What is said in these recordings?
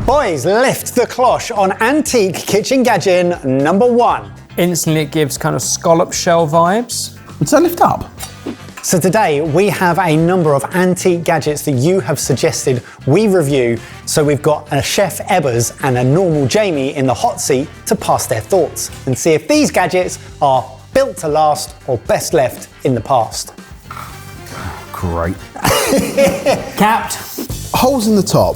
Boys, lift the cloche on antique kitchen gadget number 1. Instantly it gives kind of scallop shell vibes. Would that lift up? So today we have a number of antique gadgets that you have suggested we review. So we've got a Chef Ebbers and a normal Jamie in the hot seat to pass their thoughts and see if these gadgets are built to last or best left in the past. Great. Capped. Holes in the top,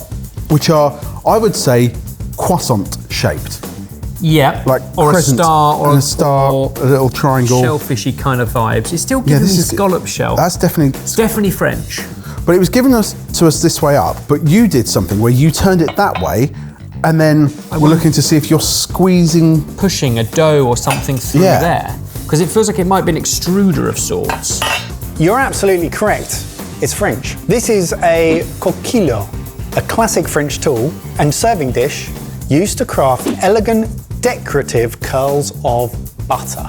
which are, I would say, croissant shaped. Yeah, Like or a crescent star, or a little triangle. Shellfishy kind of vibes. It's still giving me scallop shell. That's definitely. It's definitely French. But it was given to us this way up, but you did something where you turned it that way, and then we're looking to see if you're squeezing. Pushing a dough or something through there. Because it feels like it might be an extruder of sorts. You're absolutely correct. It's French. This is a coquille, a classic French tool and serving dish used to craft elegant, decorative curls of butter.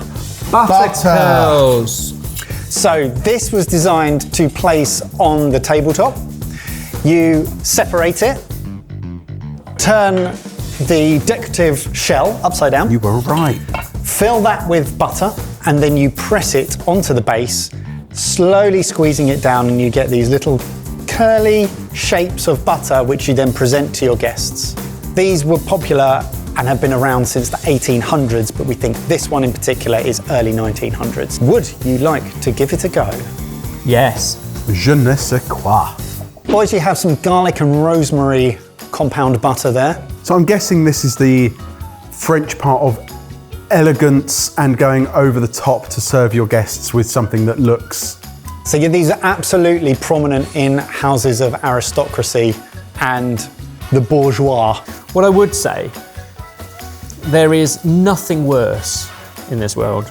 Butter curls. So this was designed to place on the tabletop. You separate it, turn the decorative shell upside down. You were right. Fill that with butter, and then you press it onto the base, slowly squeezing it down, and you get these little curly shapes of butter which you then present to your guests. These were popular and have been around since the 1800s, but we think this one in particular is early 1900s. Would you like to give it a go? Yes. Je ne sais quoi. Boys, you have some garlic and rosemary compound butter there. So I'm guessing this is the French part of elegance and going over the top to serve your guests with something that looks. So yeah, these are absolutely prominent in houses of aristocracy and the bourgeois. What I would say, there is nothing worse in this world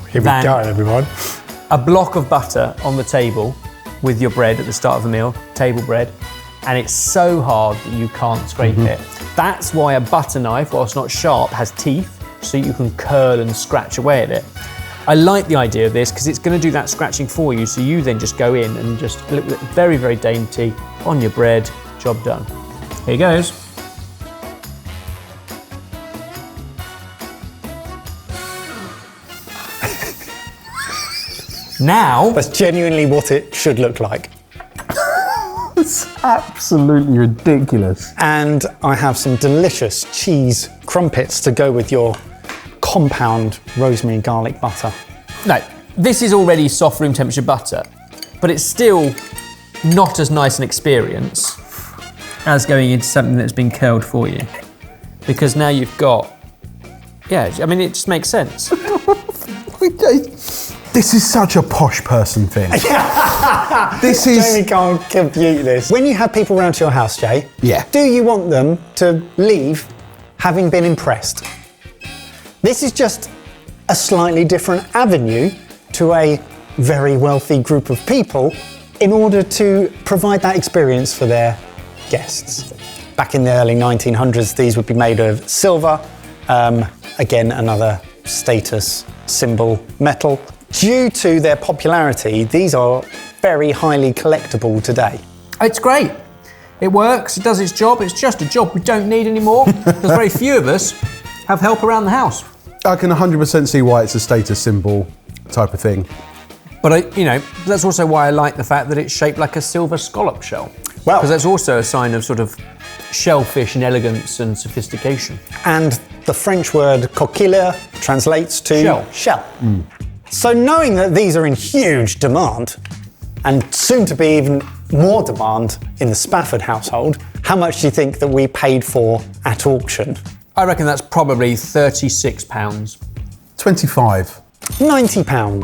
Here we go, everyone. a block of butter on the table with your bread at the start of a meal, table bread, and it's so hard that you can't scrape it. That's why a butter knife, whilst not sharp, has teeth, so you can curl and scratch away at it. I like the idea of this because it's going to do that scratching for you, so you then just go in and just look very, very dainty on your bread, job done. Here goes. Now, That's genuinely what it should look like. It's absolutely ridiculous. And I have some delicious cheese crumpets to go with your compound rosemary and garlic butter. no, this is already soft room temperature butter, but it's still not as nice an experience as going into something that's been curled for you. Because now you've got, yeah, I mean, it just makes sense. This is such a posh person thing. This is. Jamie can't compute this. When you have people round to your house, Jay, Yeah. do you want them to leave having been impressed? This is just a slightly different avenue to a very wealthy group of people in order to provide that experience for their guests. Back in the early 1900s, these would be made of silver, again, another status symbol metal. Due to their popularity, these are very highly collectible today. It's great. It works, it does its job. It's just a job we don't need anymore because very few of us have help around the house. I can 100% see why it's a status symbol type of thing. But that's also why I like the fact that it's shaped like a silver scallop shell. Well, because that's also a sign of sort of shellfish and elegance and sophistication. and the French word coquille translates to shell. So knowing that these are in huge demand, and soon to be even more demand in the Spafford household, how much do you think that we paid for at auction? I reckon that's probably £36. 25. £90.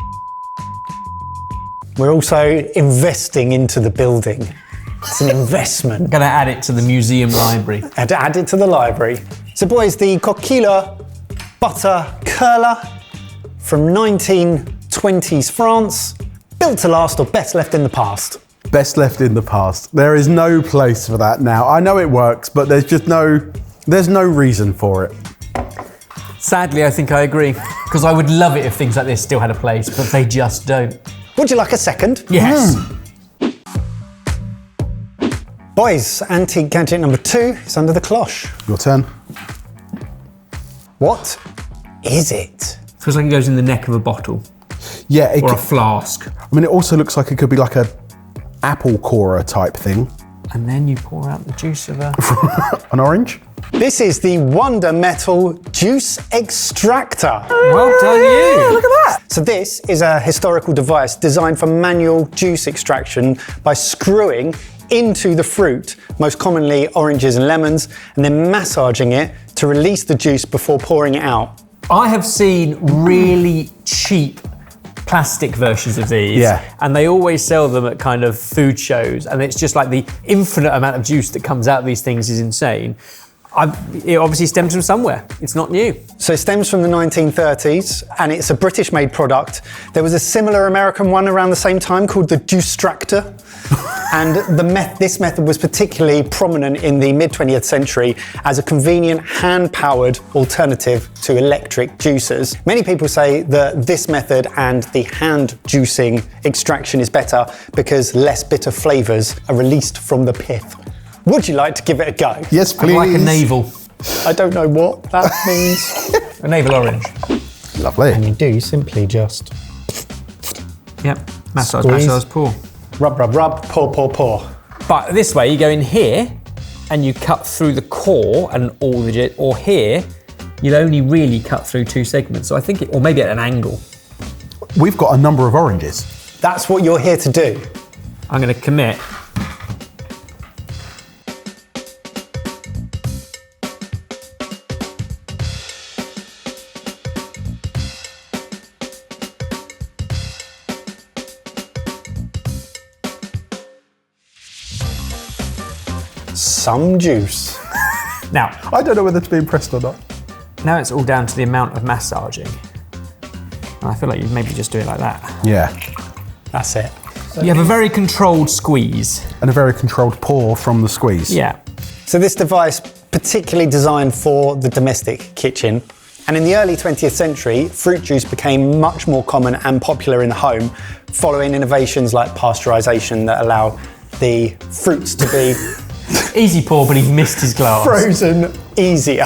We're also investing into the building. It's an investment. Gonna add it to the museum library. And add it to the library. So boys, the coquille butter curler from 1920s France, built to last or best left in the past. Best left in the past. There is no place for that now. I know it works, but there's no reason for it. Sadly, I think I agree. Because I would love it if things like this still had a place, but they just don't. Would you like a second? Yes. Boys, antique gadget number 2 is under the cloche. Your turn. What is it? Feels like it goes in the neck of a bottle Yeah, or a flask. I mean, it also looks like it could be like a apple corer type thing. And then you pour out the juice of a... An orange? This is the Wonder Metal Juice Extractor. Well done you. Look at that. So this is a historical device designed for manual juice extraction by screwing into the fruit, most commonly oranges and lemons, and then massaging it to release the juice before pouring it out. I have seen really cheap plastic versions of these, and they always sell them at kind of food shows, and it's just like the infinite amount of juice that comes out of these things is insane. It obviously stems from somewhere. It's not new. So it stems from the 1930s, and it's a British-made product. There was a similar American one around the same time called the Juice-Tractor. And this method was particularly prominent in the mid-20th century as a convenient hand-powered alternative to electric juicers. Many people say that this method and the hand juicing extraction is better because less bitter flavours are released from the pith. Would you like to give it a go? Yes, please. I'd like a navel. I don't know what that means. A navel orange. Lovely. And you do simply just Yep. Massage, Squeeze. massage, pour. rub, rub, rub, pour, pour, pour. But this way, you go in here and you cut through the core and all the, or here, you'll only really cut through 2 segments. So I think, or maybe at an angle. We've got a number of oranges. That's what you're here to do. I'm going to commit. Some juice. Now, I don't know whether to be impressed or not. now it's all down to the amount of massaging. And I feel like you maybe just do it like that. Yeah. That's it. You have a very controlled squeeze. And a very controlled pour from the squeeze. Yeah. So this device, particularly designed for the domestic kitchen, and in the early 20th century, fruit juice became much more common and popular in the home, following innovations like pasteurization that allow the fruits to be Easy pour, but he missed his glass. frozen easier.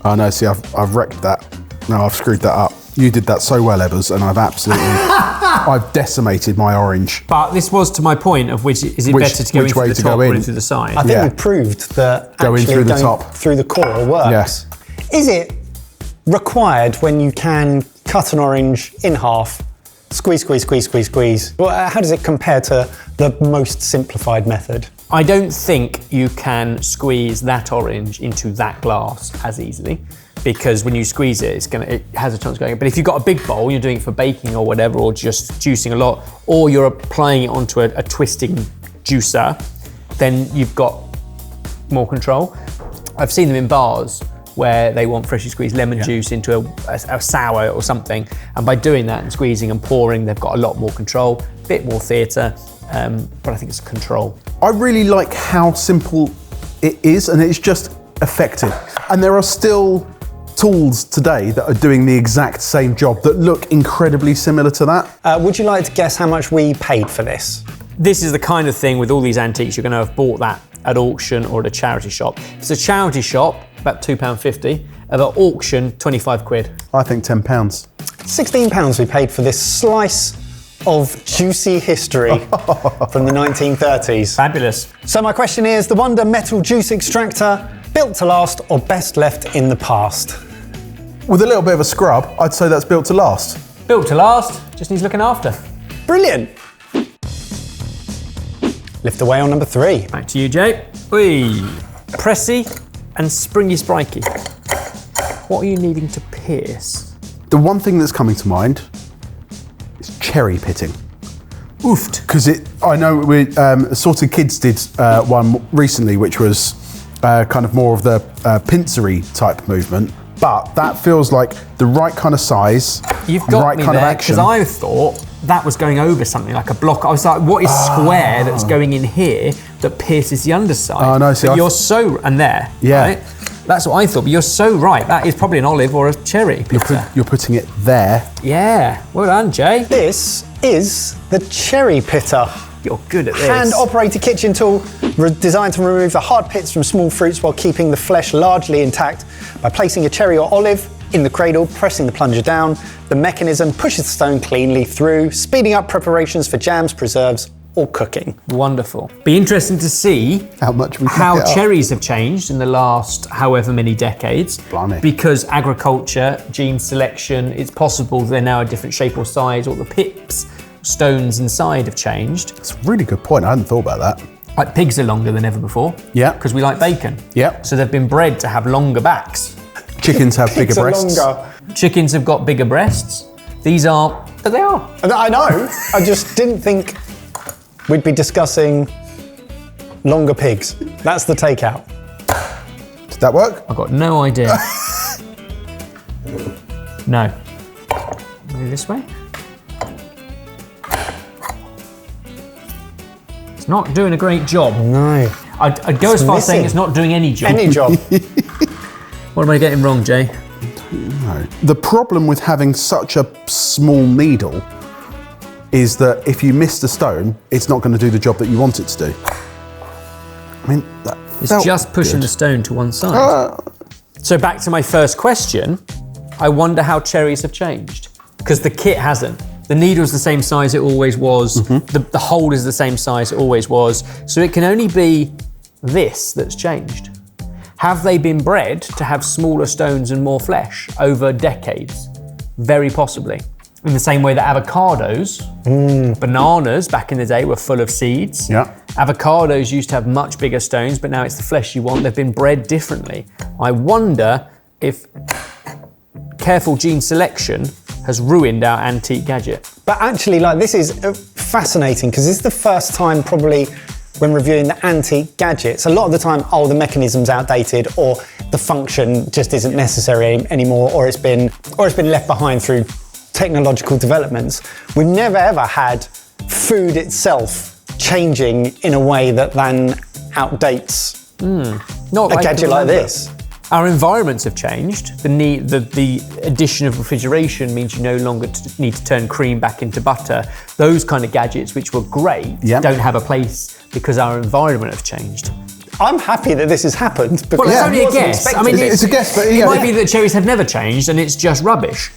Oh no, see, I've wrecked that. No, I've screwed that up. You did that so well, Ebbers, and I've absolutely, I've decimated my orange. But this was to my point of is it better to go in which through way the to top go or in? in through the side? I think Yeah. we proved that Go in actually through the going top. through the core works. Yes. Is it required when you can cut an orange in half, squeeze, squeeze, squeeze, squeeze, squeeze? Well, how does it compare to the most simplified method? I don't think you can squeeze that orange into that glass as easily, because when you squeeze it, it has a chance of going. But if you've got a big bowl, you're doing it for baking or whatever, or just juicing a lot, or you're applying it onto a twisting juicer, then you've got more control. I've seen them in bars where they want freshly squeezed lemon juice into a sour or something, and by doing that and squeezing and pouring, they've got a lot more control, a bit more theatre, but I think it's control. I really like how simple it is, and it's just effective. And there are still tools today that are doing the exact same job that look incredibly similar to that. Would you like to guess how much we paid for this? This is the kind of thing with all these antiques, you're going to have bought that at auction or at a charity shop. If it's a charity shop, about £2.50. At an auction, 25 quid. I think £10. £16 we paid for this slice of juicy history from the 1930s. Fabulous. So my question is, the Wonder Metal Juice Extractor, built to last or best left in the past? With a little bit of a scrub, I'd say that's built to last. Built to last, just needs looking after. Brilliant. Lift away on number 3. Back to you, Jay. Oi. Pressy and springy sprikey. What are you needing to pierce? The one thing that's coming to mind is cherry pitting. Oofed. Because I know Assorted Kids did one recently, which was kind of more of the pincery type movement. But that feels like the right kind of size, You've the got right me kind of there, action. because I thought that was going over something like a block. I was like, what is square that's going in here that pierces the underside? Oh, no, see, but I you're so, and there, Yeah. right? That's what I thought, but you're so right. That is probably an olive or a cherry pizza. You're putting it there. Yeah, well done, Jay. This is the cherry pitter. You're good at this. Hand-operated kitchen tool designed to remove the hard pits from small fruits while keeping the flesh largely intact. By placing a cherry or olive in the cradle, pressing the plunger down, the mechanism pushes the stone cleanly through, speeding up preparations for jams, preserves, or cooking. Wonderful. Be interesting to see how cherries have changed in the last however many decades. Blimey. Because agriculture, gene selection, it's possible they're now a different shape or size, or the pips, stones inside have changed. It's a really good point. I hadn't thought about that. Like pigs are longer than ever before. Yeah. Because we like bacon. Yeah. So they've been bred to have longer backs. Chickens have bigger breasts. Longer. Chickens have got bigger breasts. These are, but they are. I know. I just didn't think we'd be discussing longer pigs. That's the takeout. Did that work? I've got no idea. No. Maybe this way? It's not doing a great job. No. I'd go as far as saying it's not doing any job. Any job. What am I getting wrong, Jay? No. The problem with having such a small needle is that if you miss the stone, it's not going to do the job that you want it to do. I mean, it's just pushing the stone to one side. So back to my first question, I wonder how cherries have changed. Because the kit hasn't. The needle's the same size it always was. The hole is the same size it always was. So it can only be this that's changed. Have they been bred to have smaller stones and more flesh over decades? Very possibly. In the same way that avocados, bananas back in the day were full of seeds. Yeah. Avocados used to have much bigger stones, but now it's the flesh you want. They've been bred differently. I wonder if careful gene selection has ruined our antique gadget. But actually, this is fascinating because this is the first time probably when reviewing the antique gadgets. A lot of the time, the mechanism's outdated, or the function just isn't necessary anymore, or it's been left behind through technological developments. We've never ever had food itself changing in a way that then outdates Not a gadget like this. Our environments have changed. The addition of refrigeration means you no longer need to turn cream back into butter. Those kind of gadgets, which were great, don't have a place because our environment have changed. I'm happy that this has happened. Well, it's only a guess. Expected. I mean, it's a guess, but it might be that cherries have never changed and it's just rubbish.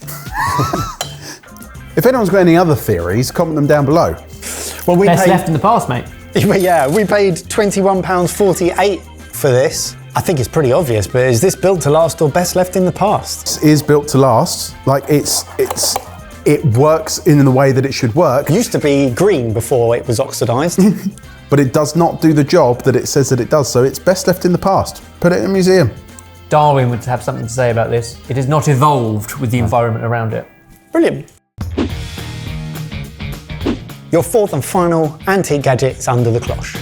If anyone's got any other theories, comment them down below. Well, Best left in the past, mate. Yeah, we paid £21.48 for this. I think it's pretty obvious, but is this built to last or best left in the past? It is built to last. It works in the way that it should work. It used to be green before it was oxidised. But it does not do the job that it says that it does, so it's best left in the past. Put it in a museum. Darwin would have something to say about this. It has not evolved with the environment around it. Brilliant. Your fourth and final antique gadget is under the cloche.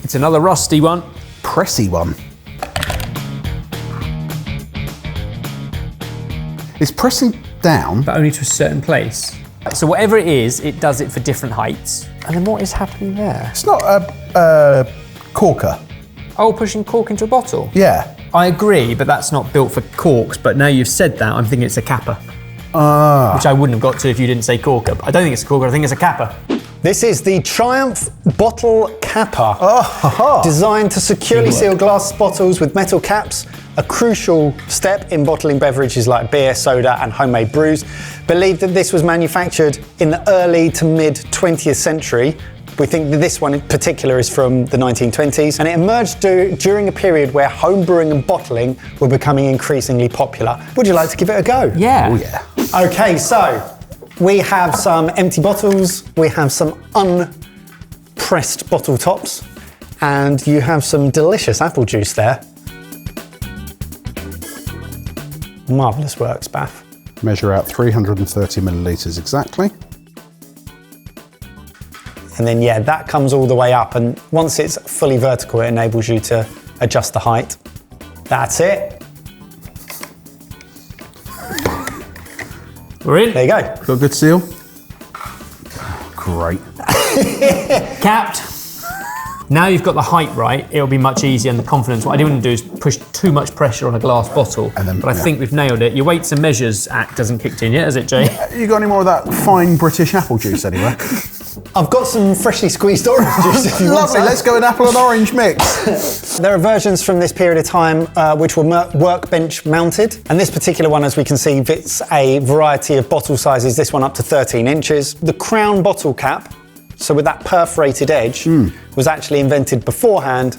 It's another rusty one. Pressy one. It's pressing down. But only to a certain place. So whatever it is, it does it for different heights. And then what is happening there? It's not a corker. Oh, pushing cork into a bottle? Yeah. I agree, but that's not built for corks. But now you've said that, I'm thinking it's a capper. Which I wouldn't have got to if you didn't say corker. I don't think it's a corker, I think it's a capper. This is the Triumph Bottle Capper. Designed to securely Teamwork. seal glass bottles with metal caps, a crucial step in bottling beverages like beer, soda and homemade brews. Believed that this was manufactured in the early to mid 20th century. We think that this one in particular is from the 1920s, and it emerged during a period where home brewing and bottling were becoming increasingly popular. Would you like to give it a go? Yeah. Oh yeah. Okay, so we have some empty bottles, we have some unpressed bottle tops, and you have some delicious apple juice there. Marvellous works, Bath. Measure out 330 millilitres exactly. And then, yeah, that comes all the way up, and once it's fully vertical, it enables you to adjust the height. That's it. We're in. There you go. Got a good seal? Great. Capped. Now you've got the height right, it'll be much easier and the confidence. What I didn't want to do is push too much pressure on a glass bottle. But I think we've nailed it. Your weights and measures act hasn't kicked in yet, has it, Jay? You got any more of that fine British apple juice anywhere? I've got some freshly squeezed orange juice if you want Lovely, some. let's go an apple and orange mix. There are versions from this period of time which were workbench mounted, and this particular one, as we can see, fits a variety of bottle sizes, this one up to 13 inches. The crown bottle cap, so with that perforated edge, was actually invented beforehand,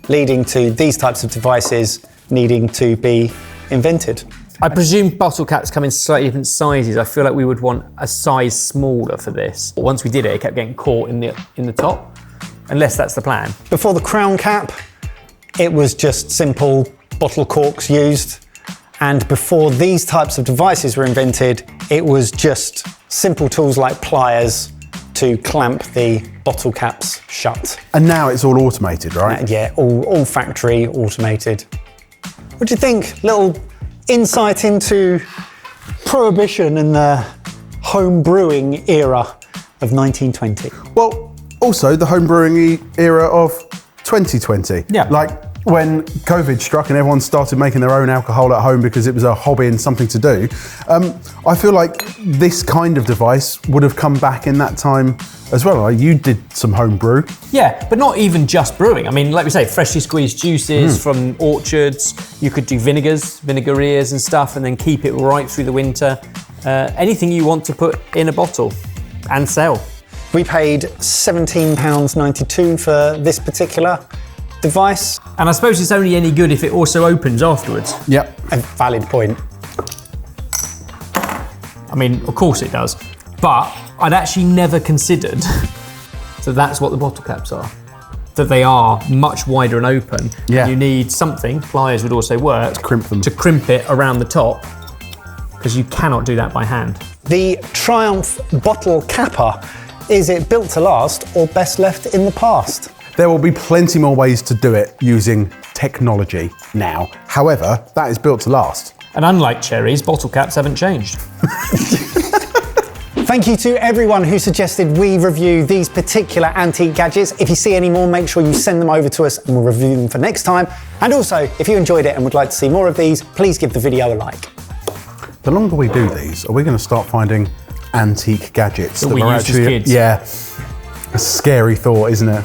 leading to these types of devices needing to be invented. I presume bottle caps come in slightly different sizes. I feel like we would want a size smaller for this. But once we did it, it kept getting caught in the top, unless that's the plan. Before the crown cap, it was just simple bottle corks used. And before these types of devices were invented, it was just simple tools like pliers to clamp the bottle caps shut. And now it's all automated, right? Yeah, all factory automated. What do you think? Little insight into prohibition and the home brewing era of 1920. Well, also the home brewing era of 2020. Yeah. Like when COVID struck and everyone started making their own alcohol at home because it was a hobby and something to do. I feel like this kind of device would have come back in that time as well. Like you did some home brew. Yeah, but not even just brewing. I mean, like we say, freshly squeezed juices from orchards. You could do vinegareers and stuff, and then keep it right through the winter. Anything you want to put in a bottle and sell. We paid £17.92 for this particular device. And I suppose it's only any good if it also opens afterwards. Yep. A valid point. I mean, of course it does. But I'd actually never considered that that's what the bottle caps are. That they are much wider and open. Yeah. You need something, pliers would also work, To crimp them. to crimp it around the top, because you cannot do that by hand. The Triumph bottle capper, is it built to last or best left in the past? There will be plenty more ways to do it using technology now. However, that is built to last. And unlike cherries, bottle caps haven't changed. Thank you to everyone who suggested we review these particular antique gadgets. If you see any more, make sure you send them over to us and we'll review them for next time. And also, if you enjoyed it and would like to see more of these, please give the video a like. The longer we do these, are we going to start finding antique gadgets That we are used as kids. Yeah, a scary thought, isn't it?